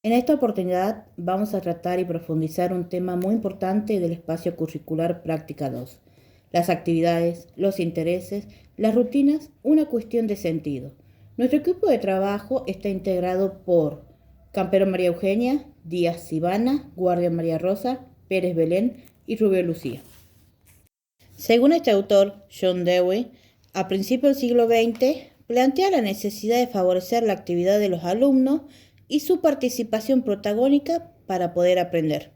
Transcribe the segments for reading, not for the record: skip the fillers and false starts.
En esta oportunidad vamos a tratar y profundizar un tema muy importante del espacio curricular Práctica 2: las actividades, los intereses, las rutinas, una cuestión de sentido. Nuestro equipo de trabajo está integrado por Campero María Eugenia, Díaz Sivana, Guardia María Rosa, Pérez Belén y Rubio Lucía. Según este autor, John Dewey, a principios del siglo XX, plantea la necesidad de favorecer la actividad de los alumnos y su participación protagónica para poder aprender.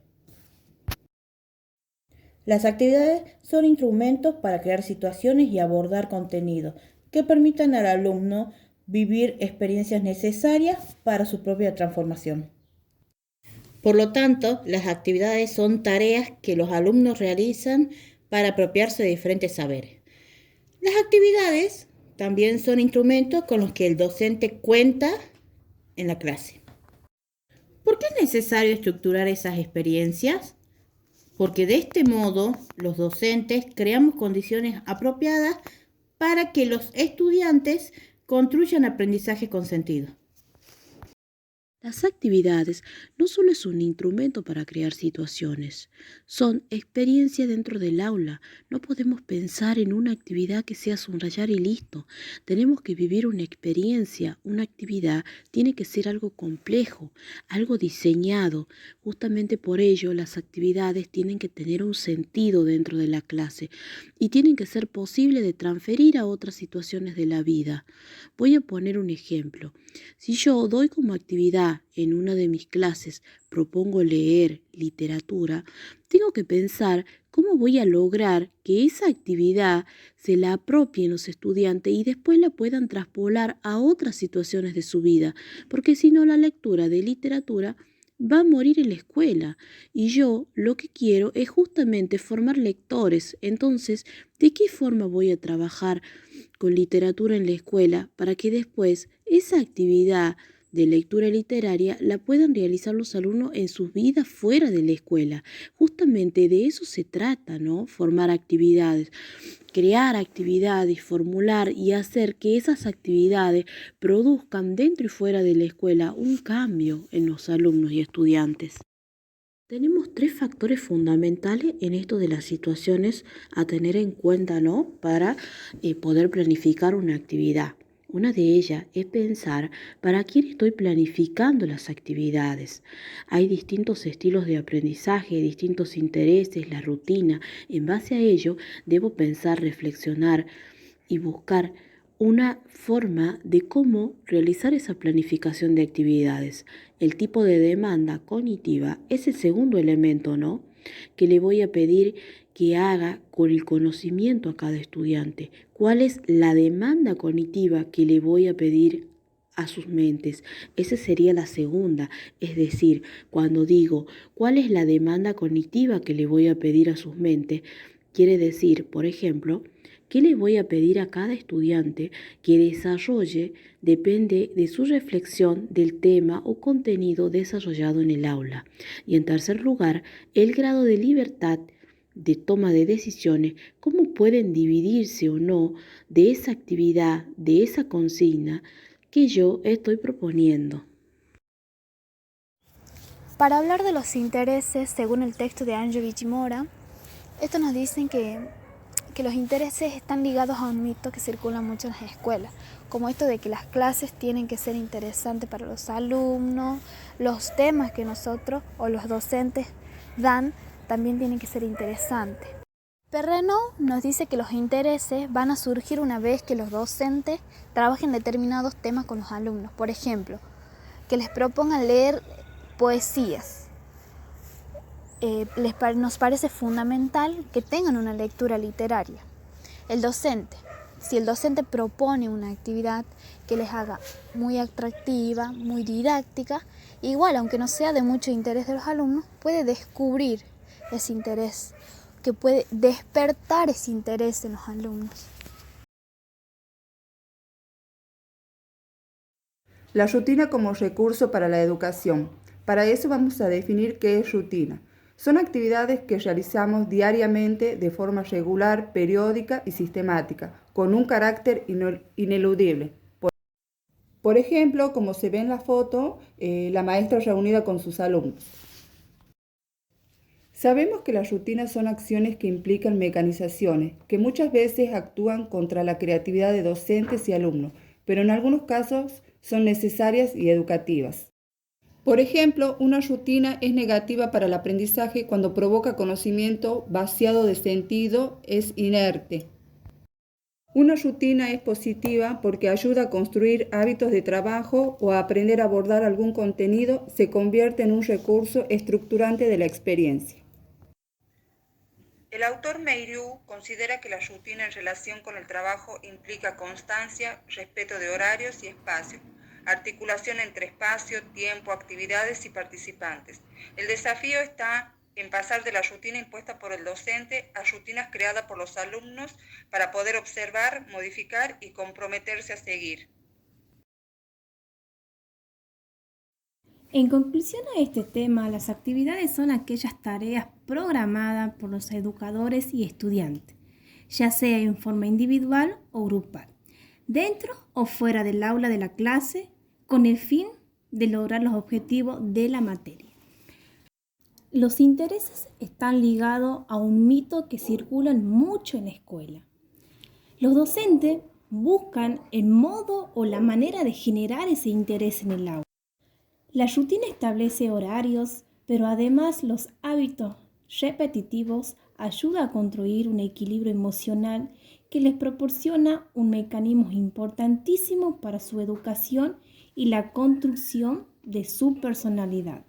Las actividades son instrumentos para crear situaciones y abordar contenidos que permitan al alumno vivir experiencias necesarias para su propia transformación. Por lo tanto, las actividades son tareas que los alumnos realizan para apropiarse de diferentes saberes. Las actividades también son instrumentos con los que el docente cuenta en la clase. ¿Por qué es necesario estructurar esas experiencias? Porque de este modo los docentes creamos condiciones apropiadas para que los estudiantes construyan aprendizaje con sentido. Las actividades no solo es un instrumento para crear situaciones, son experiencias dentro del aula. No podemos pensar en una actividad que sea subrayar y listo. Tenemos que vivir una experiencia, una actividad tiene que ser algo complejo, algo diseñado. Justamente por ello las actividades tienen que tener un sentido dentro de la clase y tienen que ser posible de transferir a otras situaciones de la vida. Voy a poner un ejemplo. Si yo doy como actividad en una de mis clases, propongo leer literatura, tengo que pensar cómo voy a lograr que esa actividad se la apropien los estudiantes y después la puedan traspolar a otras situaciones de su vida, porque si no la lectura de literatura va a morir en la escuela y yo lo que quiero es justamente formar lectores. Entonces, ¿de qué forma voy a trabajar con literatura en la escuela para que después esa actividad de lectura literaria la puedan realizar los alumnos en sus vidas fuera de la escuela? Justamente de eso se trata, ¿no? Formar actividades, crear actividades, formular y hacer que esas actividades produzcan dentro y fuera de la escuela un cambio en los alumnos y estudiantes. Tenemos tres factores fundamentales en esto de las situaciones a tener en cuenta, ¿no? Para poder planificar una actividad. Una de ellas es pensar para quién estoy planificando las actividades. Hay distintos estilos de aprendizaje, distintos intereses, la rutina. En base a ello, debo pensar, reflexionar y buscar una forma de cómo realizar esa planificación de actividades. El tipo de demanda cognitiva es el segundo elemento, ¿no? Que le voy a pedir que haga con el conocimiento a cada estudiante. ¿Cuál es la demanda cognitiva que le voy a pedir a sus mentes? Esa sería la segunda. Es decir, cuando digo cuál es la demanda cognitiva que le voy a pedir a sus mentes, quiere decir, por ejemplo, ¿qué le voy a pedir a cada estudiante que desarrolle? Depende de su reflexión del tema o contenido desarrollado en el aula. Y en tercer lugar, el grado de libertad de toma de decisiones, cómo pueden dividirse o no de esa actividad, de esa consigna que yo estoy proponiendo. Para hablar de los intereses, según el texto de Anjo Mora, estos nos dicen que los intereses están ligados a un mito que circula mucho en las escuelas, como esto de que las clases tienen que ser interesantes para los alumnos, los temas que nosotros o los docentes dan también tienen que ser interesantes. Perreno nos dice que los intereses van a surgir una vez que los docentes trabajen determinados temas con los alumnos. Por ejemplo, que les propongan leer poesías. Nos parece fundamental que tengan una lectura literaria. Si el docente propone una actividad que les haga muy atractiva, muy didáctica, igual, aunque no sea de mucho interés de los alumnos, puede descubrir ese interés, que puede despertar ese interés en los alumnos. La rutina como recurso para la educación. Para eso vamos a definir qué es rutina. Son actividades que realizamos diariamente de forma regular, periódica y sistemática, con un carácter ineludible. Por ejemplo, como se ve en la foto, la maestra reunida con sus alumnos. Sabemos que las rutinas son acciones que implican mecanizaciones, que muchas veces actúan contra la creatividad de docentes y alumnos, pero en algunos casos son necesarias y educativas. Por ejemplo, una rutina es negativa para el aprendizaje cuando provoca conocimiento vaciado de sentido, es inerte. Una rutina es positiva porque ayuda a construir hábitos de trabajo o a aprender a abordar algún contenido, se convierte en un recurso estructurante de la experiencia. El autor Meiriu considera que la rutina en relación con el trabajo implica constancia, respeto de horarios y espacio, articulación entre espacio, tiempo, actividades y participantes. El desafío está en pasar de la rutina impuesta por el docente a rutinas creadas por los alumnos para poder observar, modificar y comprometerse a seguir. En conclusión a este tema, las actividades son aquellas tareas programadas por los educadores y estudiantes, ya sea en forma individual o grupal, dentro o fuera del aula de la clase, con el fin de lograr los objetivos de la materia. Los intereses están ligados a un mito que circula mucho en la escuela. Los docentes buscan el modo o la manera de generar ese interés en el aula. La rutina establece horarios, pero además los hábitos repetitivos ayudan a construir un equilibrio emocional que les proporciona un mecanismo importantísimo para su educación y la construcción de su personalidad.